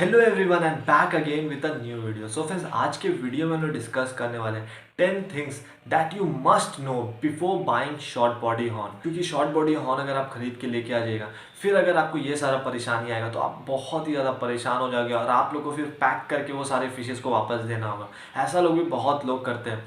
Hello everyone and back again with a new video. So friends, आज के video में हम लोग डिस्कस करने वाले हैं 10 things that you must know before buying short body horn. क्योंकि शॉर्ट बॉडी हॉर्न अगर आप खरीद के लेके आ जाइएगा, फिर अगर आपको ये सारा परेशानी आएगा तो आप बहुत ही ज़्यादा परेशान हो जाओगे और आप लोग को फिर पैक करके वो सारे फिशेस को वापस देना होगा। ऐसा लोग भी बहुत लोग करते हैं,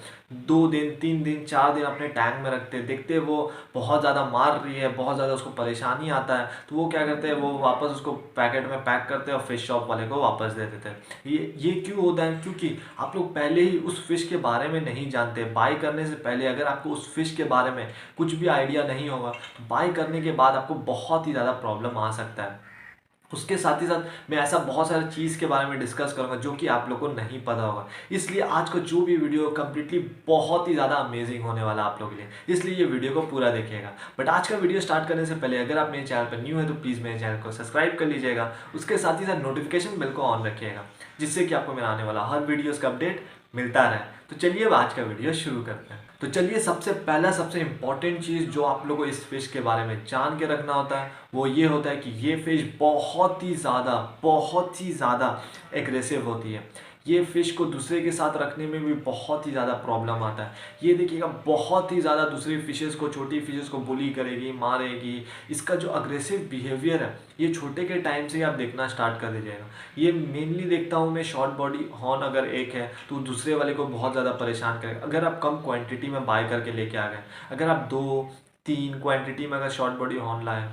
2 दिन 3 दिन 4 दिन अपने टैंक में रखते हैं, देखते हैं वो बहुत ज़्यादा मार रही है, बहुत ज़्यादा उसको परेशानी आता है, तो वो क्या करते हैं, वो वापस उसको पैकेट में पैक करते हैं और फिश शॉप वाले को वापस दे देते हैं। ये क्यों होता है? क्योंकि आप लोग पहले ही उस फिश के बारे में नहीं जानते। बाय करने से पहले अगर आपको उस फिश के बारे में कुछ भी आइडिया नहीं होगा तो बाय करने के बाद आपको बहुत ही ज़्यादा प्रॉब्लम आ सकता है। उसके साथ ही साथ मैं ऐसा बहुत सारी चीज़ के बारे में डिस्कस करूंगा जो कि आप लोग को नहीं पता होगा। इसलिए आज का जो भी वीडियो कंप्लीटली बहुत ही ज़्यादा अमेजिंग होने वाला है आप लोगों के लिए, इसलिए ये वीडियो को पूरा देखिएगा। बट आज का वीडियो स्टार्ट करने से पहले अगर आप मेरे चैनल पर न्यू है तो प्लीज़ मेरे चैनल को सब्सक्राइब कर लीजिएगा। उसके साथ ही साथ नोटिफिकेशन बेल को ऑन रखिएगा, जिससे कि आपको मेरा आने वाला हर वीडियोज़ का अपडेट मिलता रहे। तो चलिए अब आज का वीडियो शुरू करते हैं। तो चलिए, सबसे पहला सबसे इंपॉर्टेंट चीज़ जो आप लोगों को इस फिश के बारे में जान के रखना होता है वो ये होता है कि ये फिश बहुत ही ज़्यादा एग्रेसिव होती है। ये फिश को दूसरे के साथ रखने में भी बहुत ही ज़्यादा प्रॉब्लम आता है। ये देखिएगा, बहुत ही ज़्यादा दूसरी फिशेस को, छोटी फिशेस को बुली करेगी, मारेगी। इसका जो अग्रेसिव बिहेवियर है ये छोटे के टाइम से ही आप देखना स्टार्ट कर दीजिएगा। ये मेनली देखता हूँ मैं, शॉर्ट बॉडी हॉर्न अगर एक है तो दूसरे वाले को बहुत ज़्यादा परेशान करेगा। अगर आप कम क्वांटिटी में बाय करके लेके आ गए, अगर आप 2-3 क्वांटिटी में अगर शॉर्ट बॉडी हॉर्न लाए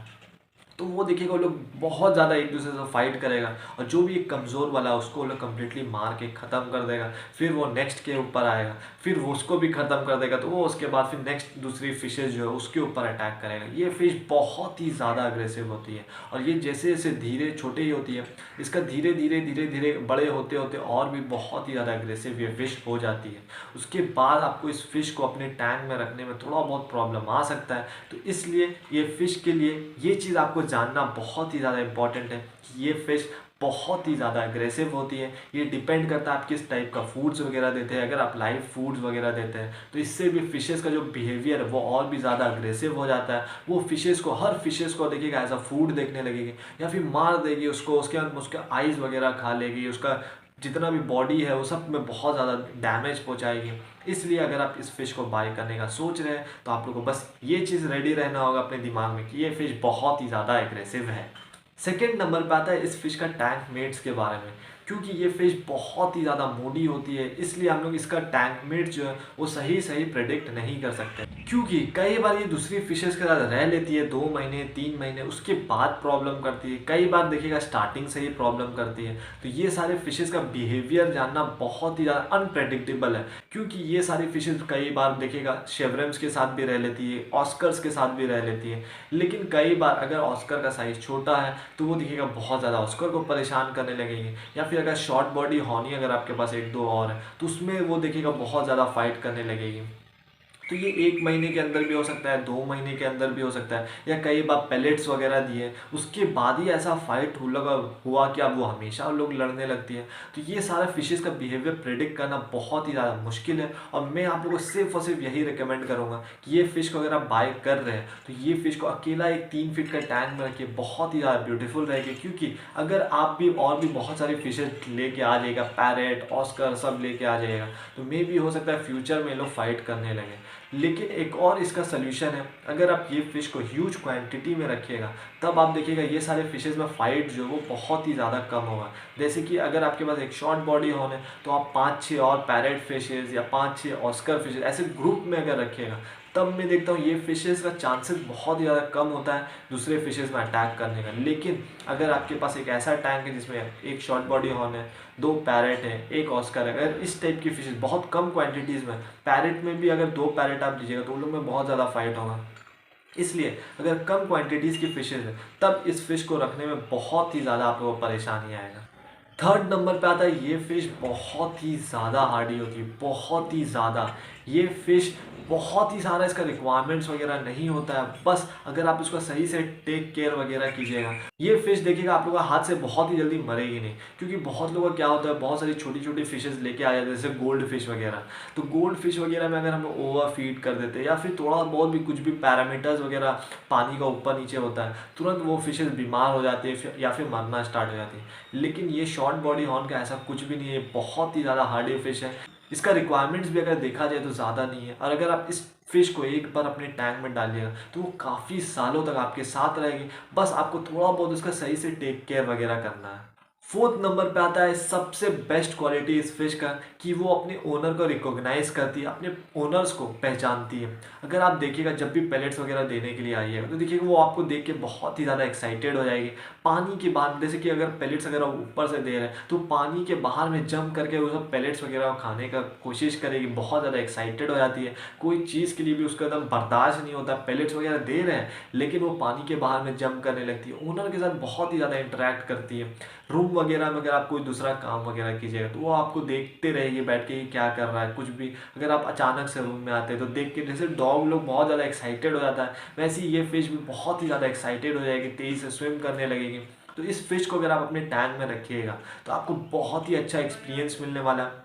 तो वो देखिएगा वो लोग बहुत ज़्यादा एक दूसरे से फाइट करेगा और जो भी एक कमज़ोर वाला है उसको वो लोग कम्प्लीटली मार के ख़त्म कर देगा। फिर वो नेक्स्ट के ऊपर आएगा, फिर वो उसको भी ख़त्म कर देगा, तो वो उसके बाद फिर नेक्स्ट दूसरी फिशेज जो है उसके ऊपर अटैक करेगा। ये फिश बहुत ही ज़्यादा अग्रेसिव होती है और ये जैसे जैसे धीरे छोटी होती है, इसका धीरे धीरे बड़े होते होते और भी बहुत ही ज़्यादा अग्रेसिव ये फिश हो जाती है। उसके बाद आपको इस फिश को अपने टैंक में रखने में थोड़ा बहुत प्रॉब्लम आ सकता है। तो इसलिए ये फिश के लिए ये चीज़ आपको जानना बहुत ही ज़्यादा इंपॉर्टेंट है कि ये फिश बहुत ही ज़्यादा अग्रेसिव होती है। ये डिपेंड करता है आप किस टाइप का फूड्स वगैरह देते हैं। अगर आप लाइव फूड्स वगैरह देते हैं तो इससे भी फिशेस का जो बिहेवियर है वो और भी ज़्यादा अग्रेसिव हो जाता है। वो फिशेस को, हर फिशेस को देखिएगा एज अ फूड देखने लगेगी या फिर मार देगी उसको, उसके आइज़ वगैरह खा लेगी, उसका जितना भी बॉडी है वो सब में बहुत ज़्यादा डैमेज पहुंचाएगी। इसलिए अगर आप इस फिश को बाय करने का सोच रहे हैं तो आप लोग को बस ये चीज़ रेडी रहना होगा अपने दिमाग में कि ये फिश बहुत ही ज़्यादा एग्रेसिव है। सेकेंड नंबर पे आता है इस फिश का टैंक मेट्स के बारे में। क्योंकि ये फिश बहुत ही ज़्यादा मोटी होती है, इसलिए हम लोग इसका टैंक मेट जो है वो सही प्रेडिक्ट नहीं कर सकते। क्योंकि कई बार ये दूसरी फिशेस के साथ रह लेती है 2 महीने 3 महीने, उसके बाद प्रॉब्लम करती है। कई बार देखिएगा स्टार्टिंग से ही प्रॉब्लम करती है। तो ये सारे फिशेस का बिहेवियर जानना बहुत ही ज़्यादा अनप्रेडिक्टेबल है। क्योंकि ये सारी फिशेस कई बार देखिएगा शेवरम्स के साथ भी रह लेती है, ऑस्कर्स के साथ भी रह लेती है। लेकिन कई बार अगर ऑस्कर का साइज़ छोटा है तो वो देखिएगा बहुत ज़्यादा ऑस्कर को परेशान करने लगेंगे। या फिर अगर शॉर्ट बॉडी हॉनी अगर आपके पास 1-2 और है तो उसमें वो देखिएगा बहुत ज़्यादा फाइट करने लगेगी। तो ये 1 महीने के अंदर भी हो सकता है, 2 महीने के अंदर भी हो सकता है, या कई बार पेलेट्स वगैरह दिए उसके बाद ही ऐसा फाइट हुआ कि अब वो हमेशा लोग लड़ने लगती है। तो ये सारा फिशेस का बिहेवियर प्रेडिक्ट करना बहुत ही ज़्यादा मुश्किल है। और मैं आप लोगों को सिर्फ और सिर्फ यही रिकमेंड करूँगा कि ये फ़िश को अगर आप बाय कर रहे हैं तो ये फ़िश को अकेला एक 3 फीट का टैंक में रखिए, बहुत ही ज़्यादा ब्यूटीफुल रहेगी। क्योंकि अगर आप भी और भी बहुत सारी फिशेज लेके आ जाएगा, पैरेट, ऑस्कर सब लेके आ जाएगा, तो मे भी हो सकता है फ्यूचर में लोग फाइट करने लगे। लेकिन एक और इसका सल्यूशन है, अगर आप ये फ़िश को ह्यूज क्वांटिटी में रखिएगा तब आप देखिएगा ये सारे फिशेज़ में फ़ाइट जो वो बहुत ही ज़्यादा कम होगा। जैसे कि अगर आपके पास एक शॉर्ट बॉडी हॉर्न है तो आप 5-6 और पैरेट फिशेज़ या 5-6 ऑस्कर फिशेज़ ऐसे ग्रुप में अगर रखिएगा, तब मैं देखता हूँ ये फिशेज़ का चांसेस बहुत ही ज़्यादा कम होता है दूसरे फिशेज़ में अटैक करने का। लेकिन अगर आपके पास एक ऐसा टैंक है जिसमें एक शॉर्ट बॉडी हॉर्न है, 2 पैरेट है, 1 ऑस्कर है, अगर इस टाइप की फिशेज़ बहुत कम क्वांटिटीज़ में, पैरेट में भी अगर 2 पैरेट आप दीजिएगा तो उन लोग में बहुत ज़्यादा फाइट होगा। इसलिए अगर कम क्वांटिटीज़ की फिशेज़ है तब इस फिश को रखने में बहुत ही ज़्यादा आप लोगों को परेशानी आएगा। थर्ड नंबर पे आता है ये फिश बहुत ही ज़्यादा हार्डी होती है, बहुत ही ज़्यादा। ये फ़िश बहुत ही सारा इसका रिक्वायरमेंट्स वगैरह नहीं होता है, बस अगर आप इसको सही से टेक केयर वगैरह कीजिएगा, ये फ़िश देखिएगा आप लोगों का हाथ से बहुत ही जल्दी मरेगी नहीं। क्योंकि बहुत लोगों का क्या होता है, बहुत सारी छोटी-छोटी फ़िशेज़ लेके आ जाते हैं, जैसे गोल्ड फ़िश वगैरह। तो गोल्ड फ़िश वगैरह में अगर हम ओवर फ़ीड कर देते हैं या फिर थोड़ा बहुत भी कुछ भी पैरामीटर्स वगैरह पानी का ऊपर-नीचे होता है, तुरंत वो फ़िशेज़ बीमार हो जाती है फिर या फिर मरना स्टार्ट हो जाती है। लेकिन ये शॉर्ट बॉडी हॉर्न का ऐसा कुछ भी नहीं है, बहुत ही ज़्यादा हार्डी फ़िश है। इसका रिक्वायरमेंट्स भी अगर देखा जाए तो ज़्यादा नहीं है, और अगर आप इस फ़िश को एक बार अपने टैंक में डालिएगा तो वो काफ़ी सालों तक आपके साथ रहेगी। बस आपको थोड़ा बहुत उसका सही से टेक केयर वगैरह करना है। फोर्थ नंबर पे आता है सबसे बेस्ट क्वालिटी इस फिश का, कि वो अपने ओनर को रिकॉग्नाइज करती है, अपने ओनर्स को पहचानती है। अगर आप देखिएगा जब भी पेलेट्स वगैरह देने के लिए आइएगा तो देखिएगा वो आपको देख के बहुत ही ज़्यादा एक्साइटेड हो जाएगी। पानी के बाद जैसे कि अगर पेलेट्स अगर आप ऊपर से दे रहे हैं तो पानी के बाहर में जंप करके वो सब पेलेट्स वगैरह खाने का कोशिश करेगी, बहुत ज़्यादा एक्साइटेड हो जाती है। कोई चीज़ के लिए भी उसका एकदम बर्दाश्त नहीं होता, पेलेट्स वगैरह दे रहे हैं लेकिन वो पानी के बाहर में जंप करने लगती है, ओनर के साथ बहुत ही ज़्यादा इंटरेक्ट करती है। रूम वगैरह में अगर आप कोई दूसरा काम वगैरह कीजिएगा तो वो आपको देखते रहेगी बैठ के कि क्या कर रहा है, कुछ भी अगर आप अचानक से रूम में आते हैं तो देख के जैसे डॉग लोग बहुत ज़्यादा एक्साइटेड हो जाता है, वैसे ही ये फिश भी बहुत ही ज़्यादा एक्साइटेड हो जाएगी, तेज़ी से स्विम करने लगेगी। तो इस फिश को अगर आप अपने टैंक में रखिएगा तो आपको बहुत ही अच्छा एक्सपीरियंस मिलने वाला है।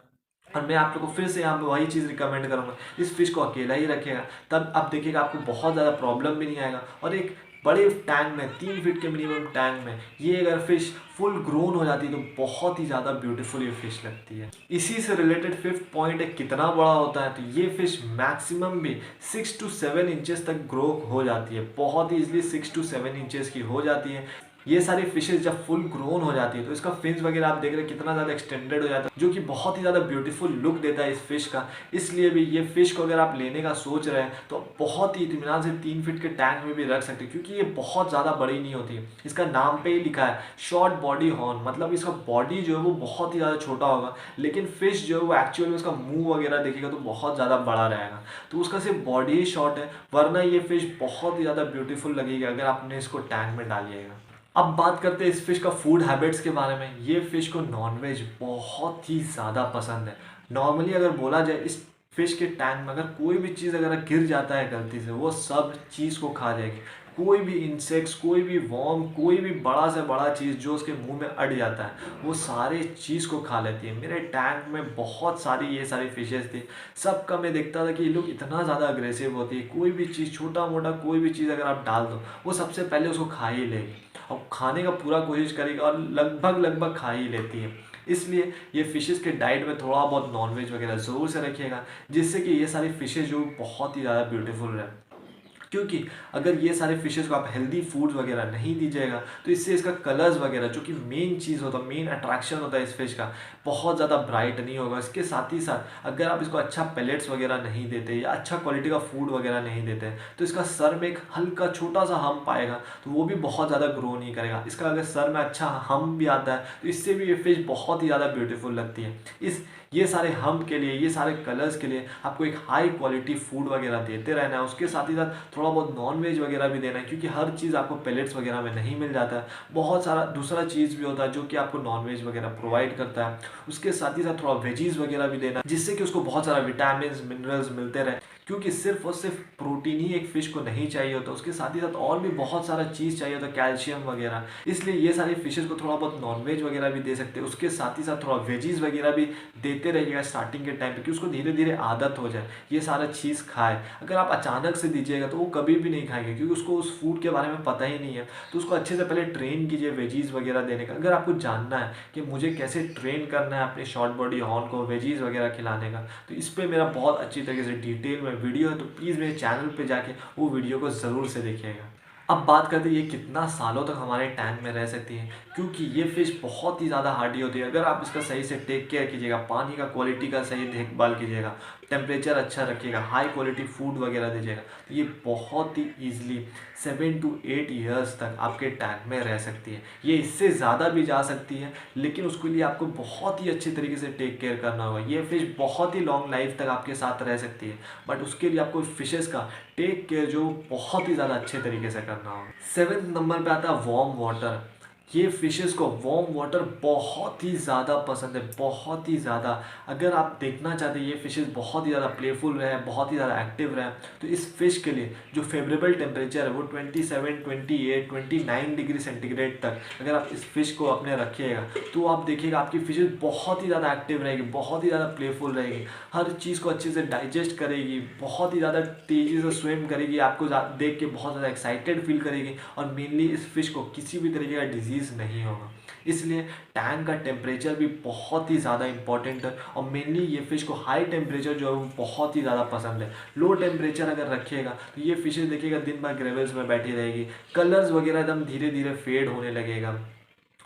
और मैं आप लोग को फिर से यहाँ पे वही चीज़ रिकमेंड करूँगा, इस फिश को अकेला ही रखिएगा, तब आप देखिएगा आपको बहुत ज़्यादा प्रॉब्लम भी नहीं आएगा। और एक बड़े टैंक में 3 फीट के मिनिमम टैंक में ये अगर फिश फुल ग्रोन हो जाती है तो बहुत ही ज़्यादा ब्यूटीफुल ये फिश लगती है। इसी से रिलेटेड फिफ्थ पॉइंट है कितना बड़ा होता है, तो ये फिश मैक्सिमम भी 6 to 7 इंचेस तक ग्रो हो जाती है, बहुत ही इजली 6 to 7 इंचेस की हो जाती है। ये सारी फिशेज जब फुल ग्रोन हो जाती है तो इसका फिन्स वगैरह आप देख रहे हैं कितना ज़्यादा एक्सटेंडेड हो जाता है, जो कि बहुत ही ज़्यादा ब्यूटीफुल लुक देता है इस फिश का। इसलिए भी ये फिश को अगर आप लेने का सोच रहे हैं तो बहुत ही इत्मीनान से 3 फीट के टैंक में भी रख सकते हैं, क्योंकि ये बहुत ज़्यादा बड़ी नहीं होती है। इसका नाम पे ही लिखा है शॉर्ट बॉडी हॉर्न, मतलब इसका बॉडी जो है वो बहुत ही ज़्यादा छोटा होगा, लेकिन फिश जो है वो एक्चुअल में उसका मुंह वगैरह देखेगा तो बहुत ज़्यादा बड़ा रहेगा। तो उसका सिर्फ बॉडी ही शॉर्ट है, वरना ये फिश बहुत ही ज़्यादा ब्यूटीफुल लगेगी अगर आपने इसको टैंक में डालिएगा। अब बात करते हैं इस फिश का फूड हैबिट्स के बारे में। ये फिश को नॉनवेज बहुत ही ज़्यादा पसंद है। नॉर्मली अगर बोला जाए इस फिश के टैंक में अगर कोई भी चीज़ अगर गिर जाता है गलती से, वो सब चीज़ को खा जाएगी। कोई भी इंसेक्ट्स, कोई भी वॉर्म, कोई भी बड़ा से बड़ा चीज़ जो उसके मुंह में अड़ जाता है वो सारे चीज़ को खा लेती है। मेरे टैंक में बहुत सारी ये सारी फिशेस थी, सबका मैं देखता था कि ये लोग इतना ज़्यादा अग्रेसिव होती है, कोई भी चीज़ छोटा मोटा कोई भी चीज़ अगर आप डाल दो वो सबसे पहले उसको खा ही लेगी और खाने का पूरा कोशिश करेगी और लगभग लगभग खा ही लेती है। इसलिए ये फिशेस के डाइट में थोड़ा बहुत नॉनवेज वगैरह ज़रूर से रखिएगा, जिससे कि ये सारी फिशेस जो बहुत ही ज़्यादा ब्यूटीफुल रहे। क्योंकि अगर ये सारे फिशेस को आप हेल्दी फूड वगैरह नहीं दीजिएगा तो इससे इसका कलर्स वगैरह जो कि मेन चीज़ होता है, मेन अट्रैक्शन होता है इस फिश का, बहुत ज़्यादा ब्राइट नहीं होगा। इसके साथ ही साथ अगर आप इसको अच्छा पेलेट्स वगैरह नहीं देते या अच्छा क्वालिटी का फूड वगैरह नहीं देते तो इसका सर में एक हल्का छोटा सा हम्प आएगा, तो वो भी बहुत ज़्यादा ग्रो नहीं करेगा। इसका अगर सर में अच्छा हम्प भी आता है तो इससे भी ये फिश बहुत ही ज़्यादा ब्यूटीफुल लगती है। ये सारे हम्प के लिए, ये सारे कलर्स के लिए आपको एक हाई क्वालिटी फूड वगैरह देते रहना है। उसके साथ ही साथ थोड़ा बहुत नॉन वेज वगैरह भी देना है, क्योंकि हर चीज़ आपको पेलेट्स वगैरह में नहीं मिल जाता है। बहुत सारा दूसरा चीज़ भी होता है जो कि आपको नॉन वेज वगैरह प्रोवाइड करता है। उसके साथ ही साथ थोड़ा वेजीज वगैरह भी देना, जिससे कि उसको बहुत सारा विटामिन मिनरल्स मिलते रहे, क्योंकि सिर्फ और सिर्फ प्रोटीन ही एक फिश को नहीं चाहिए होता, उसके साथ ही साथ और भी बहुत सारा चीज़ चाहिए होता, कैल्शियम वगैरह। इसलिए ये सारी फिशेस को थोड़ा बहुत नॉनवेज वगैरह भी दे सकते हैं। उसके साथ ही साथ थोड़ा वेजीज वगैरह भी देते रहिएगा स्टार्टिंग के टाइम पे, कि उसको धीरे धीरे आदत हो जाए, ये सारा चीज़ खाए। अगर आप अचानक से दीजिएगा तो वो कभी भी नहीं खाएगा, क्योंकि उसको उस फूड के बारे में पता ही नहीं है। तो उसको अच्छे से पहले ट्रेन कीजिए वेजीज वगैरह देने का। अगर आपको जानना है कि मुझे कैसे ट्रेन करना है अपने शॉर्ट बॉडी हॉर्न को वेजीज वगैरह खिलाने का, तो इस पर मेरा बहुत अच्छी तरीके से डिटेल में वीडियो है, तो प्लीज़ मेरे चैनल पे जाके वो वीडियो को ज़रूर से देखिएगा। अब बात करते हैं ये कितना सालों तक हमारे टैंक में रह सकती है, क्योंकि ये फिश बहुत ही ज़्यादा हार्डी होती है। अगर आप इसका सही से टेक केयर कीजिएगा, पानी का क्वालिटी का सही देखभाल कीजिएगा, टेम्परेचर अच्छा रखिएगा, हाई क्वालिटी फूड वगैरह दीजिएगा, तो ये बहुत ही ईजिली 7 to 8 ईयर्स तक आपके टैंक में रह सकती है। ये इससे ज़्यादा भी जा सकती है, लेकिन उसके लिए आपको बहुत ही अच्छे तरीके से टेक केयर करना होगा। ये फिश बहुत ही लॉन्ग लाइफ तक आपके साथ रह सकती है, बट उसके लिए आपको फिशेस का टेक केयर जो बहुत ही ज़्यादा अच्छे तरीके से करना होगा। 7th नंबर पे आता है वार्म वाटर। ये फ़िशेज़ को वार्म वाटर बहुत ही ज़्यादा पसंद है, बहुत ही ज़्यादा। अगर आप देखना चाहते हैं ये फ़िशेज़ बहुत ही ज़्यादा प्लेफुल रहे, बहुत ही ज़्यादा एक्टिव रहे, तो इस फ़िश के लिए जो फ़ेवरेबल टेम्परेचर है वो 27, 28, 29 डिग्री सेंटीग्रेड तक अगर आप इस फ़िश को अपने रखिएगा, तो आप देखिएगा आपकी फ़िशेज़ बहुत ही ज़्यादा एक्टिव रहेगी, बहुत ही ज़्यादा प्लेफुल रहेगी, हर चीज़ को अच्छे से डाइजेस्ट करेगी, बहुत ही ज़्यादा तेज़ी से स्विम करेगी, आपको देख के बहुत ज़्यादा एक्साइटेड फील करेगी, और मेनली इस फ़िश को किसी भी तरीके का डिजीज़ नहीं होगा। इसलिए टैंक का टेम्परेचर भी बहुत ही ज़्यादा इंपॉर्टेंट है, और मेनली ये फ़िश को हाई टेम्परेचर जो है वो बहुत ही ज़्यादा पसंद है। लो टेम्परेचर अगर रखिएगा तो ये फ़िशेज़ देखिएगा दिन भर ग्रेवल्स में बैठी रहेगी, कलर्स वगैरह एकदम धीरे धीरे फेड होने लगेगा,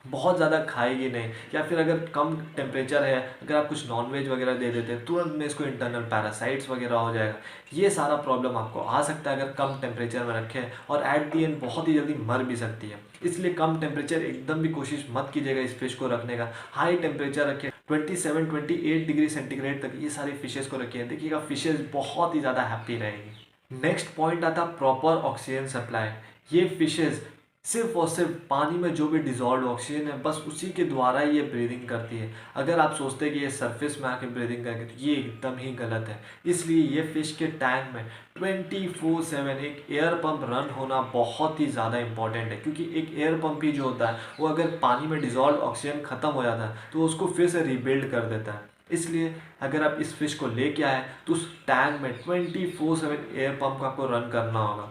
बहुत ज़्यादा खाएगी नहीं। या फिर अगर कम टेम्परेचर है, अगर आप कुछ नॉनवेज वगैरह दे देते हैं, तुरंत में इसको इंटरनल पैरासाइट्स वगैरह हो जाएगा। ये सारा प्रॉब्लम आपको आ सकता है अगर कम टेम्परेचर में रखें, और एट दी एंड बहुत ही जल्दी मर भी सकती है। इसलिए कम टेम्परेचर एकदम भी कोशिश मत कीजिएगा इस फिश को रखने का। हाई टेम्परेचर रखें, 27, 28 डिग्री सेंटीग्रेड तक ये सारी फिशेज़ को रखिए, देखिएगा फिशेज़ बहुत ही ज़्यादा हैप्पी रहेगी। नेक्स्ट पॉइंट आता प्रॉपर ऑक्सीजन सप्लाई। ये फिशेज़ सिर्फ और सिर्फ पानी में जो भी डिजॉल्व ऑक्सीजन है बस उसी के द्वारा ही ये ब्रीदिंग करती है। अगर आप सोचते हैं कि ये सरफेस में आके ब्रीदिंग करेंगे तो ये एकदम ही गलत है। इसलिए ये फिश के टैंक में 24/7 एक एयर पंप रन होना बहुत ही ज़्यादा इंपॉर्टेंट है, क्योंकि एक एयर पंप ही जो होता है वो अगर पानी में डिजॉल्व ऑक्सीजन ख़त्म हो जाता है तो उसको फिर से रिबिल्ड कर देता है। इसलिए अगर आप इस फिश को लेके आए तो उस टैंक में 24/7 एयर पंप आपको रन करना होगा।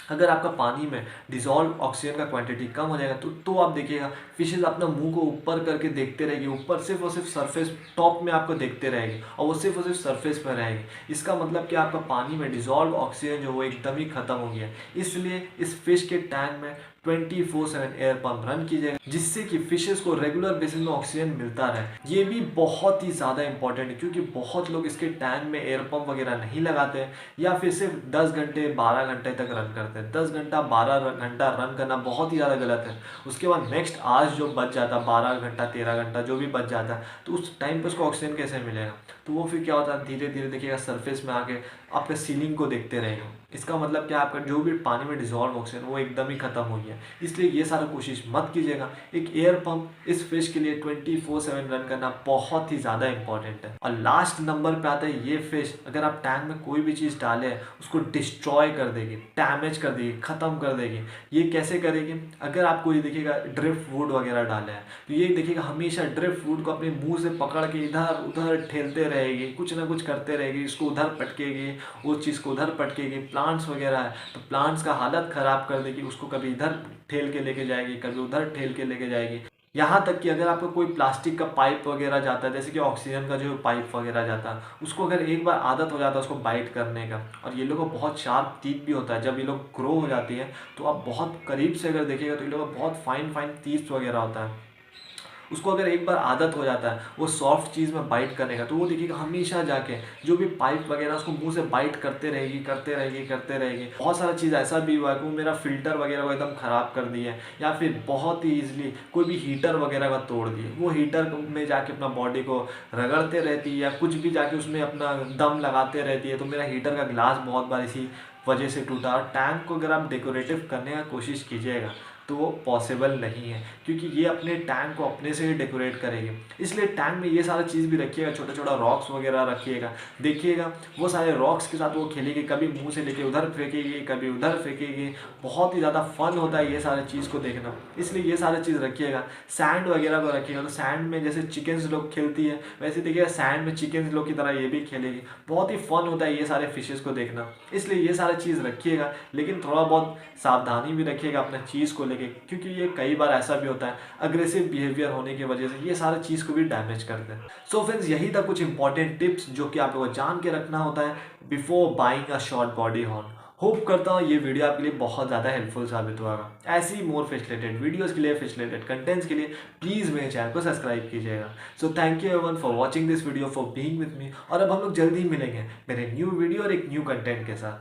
अगर आपका पानी में डिजॉल्व ऑक्सीजन का क्वांटिटी कम हो जाएगा तो आप देखिएगा फिशेज अपना मुंह को ऊपर करके देखते रहेगी, ऊपर सिर्फ और सिर्फ सरफेस टॉप में आपको देखते रहेगी, और वो सिर्फ और सिर्फ सरफेस पर रहेगी। इसका मतलब कि आपका पानी में डिजॉल्व ऑक्सीजन जो वो एकदम ही खत्म हो गया। इसलिए इस फिश के टैंक में 24/7 एयर पंप रन कीजिएगा, जिससे कि फिशेस को रेगुलर बेसिस में ऑक्सीजन मिलता रहे। ये भी बहुत ही ज़्यादा इंपॉर्टेंट है, क्योंकि बहुत लोग इसके टैंक में एयर पंप वगैरह नहीं लगाते हैं, या फिर सिर्फ 10 घंटे 12 घंटे तक रन करते हैं। 10 घंटा 12 घंटा रन करना बहुत ही ज़्यादा गलत है। उसके बाद नेक्स्ट आज जो बच जाता है 12 घंटा 13 घंटा जो भी बच जाता है, तो उस टाइम पर उसको ऑक्सीजन कैसे मिलेगा? तो वो फिर क्या होता है, धीरे धीरे देखिएगा सरफेस में आके आपके सीलिंग को देखते रहेगा। इसका मतलब क्या, आपका जो भी पानी में डिजॉल्व ऑक्सीजन वो एकदम ही खत्म हो गया। इसलिए ये सारा कोशिश मत कीजिएगा। एक एयर पंप इस फिश के लिए 24/7 रन करना बहुत ही ज़्यादा इंपॉर्टेंट है। और लास्ट नंबर पे आता है ये फिश, अगर आप टैंक में कोई भी चीज़ डालें उसको डिस्ट्रॉय कर देगी, डैमेज कर देगी, ख़त्म कर देगी। ये कैसे करेगी? अगर आप कोई देखिएगा ड्रिफ्ट वुड वगैरह डाले हैं तो ये देखिएगा हमेशा ड्रिफ्ट वुड को अपने मुंह से पकड़ के इधर उधर ठेलते रहेगी, कुछ ना कुछ करते रहेगी, इसको उधर पटकेगी, उस चीज़ को उधर पटकेगी। प्लांट्स वगैरह है तो प्लांट्स का हालत ख़राब कर देगी, उसको कभी इधर ठेल के लेके जाएगी, कभी उधर ठेल के लेके जाएगी। यहाँ तक कि अगर आपको कोई प्लास्टिक का पाइप वगैरह जाता है, जैसे कि ऑक्सीजन का जो पाइप वगैरह जाता है, उसको अगर एक बार आदत हो जाता है उसको बाइट करने का, और ये लोग को बहुत शार्प टीथ भी होता है, जब ये लोग ग्रो हो जाती है तो आप बहुत करीब से अगर देखिएगा तो ये लोग का बहुत फाइन फाइन टीथ वगैरह होता है। उसको अगर एक बार आदत हो जाता है वो सॉफ्ट चीज़ में बाइट करने का, तो वो देखिएगा हमेशा जाके जो भी पाइप वगैरह उसको मुंह से बाइट करते रहेगी करते रहेगी करते रहेगी। बहुत सारा चीज़ ऐसा भी हुआ है कि वो मेरा फिल्टर वगैरह को एकदम ख़राब कर दिया है, या फिर बहुत ही ईजिली कोई भी हीटर वगैरह का तोड़ दिए, वो हीटर में जाके अपना बॉडी को रगड़ते रहती है, या कुछ भी जाके उसमें अपना दम लगाते रहती है। तो मेरा हीटर का ग्लास बहुत बार इसी वजह से टूटा। और टैंक को अगर आप डेकोरेटिव करने का कोशिश कीजिएगा तो वो पॉसिबल नहीं है, क्योंकि ये अपने टैंक को अपने से ही डेकोरेट करेगी। इसलिए टैंक में ये सारा चीज़ भी रखिएगा, छोटा छोटा रॉक्स वगैरह रखिएगा। देखिएगा वो सारे रॉक्स के साथ वो खेलेगी, कभी मुंह से लेके उधर फेंकेगी, कभी उधर फेंकेगी। बहुत ही ज़्यादा फन होता है ये सारे चीज़ को देखना, इसलिए ये सारी चीज़ रखिएगा। सैंड वगैरह को रखिएगा, तो सैंड में जैसे चिकन्स लोग खेलती है वैसे देखिएगा सैंड में चिकन्स लोग की तरह ये भी खेलेगी। बहुत ही फन होता है ये सारे फिशेज़ को देखना, इसलिए ये सारी चीज़ रखिएगा। लेकिन थोड़ा बहुत सावधानी भी रखिएगा अपने चीज़ को, क्योंकि ये कई बार ऐसा भी होता है अग्रेसिव बिहेवियर होने की वजह से ये सारी चीज़ को भी डैमेज करते हैं। सो फ्रेंड्स, यही था कुछ इंपॉर्टेंट टिप्स जो कि आप लोगों को जान के रखना होता है before buying a short body horn. Hope करता हूँ ये वीडियो आपके लिए बहुत ज़्यादा हेल्पफुल साबित होगा। ऐसी ही मोर फिश रिलेटेड वीडियोज़ के लिए, फिश रिलेटेड कंटेंट्स के लिए प्लीज़ मेरे चैनल को सब्सक्राइब कीजिएगा। So thank you everyone for watching this video, for being with me. और अब हम लोग जल्दी ही मिलेंगे मेरे न्यू वीडियो और एक न्यू कंटेंट के साथ।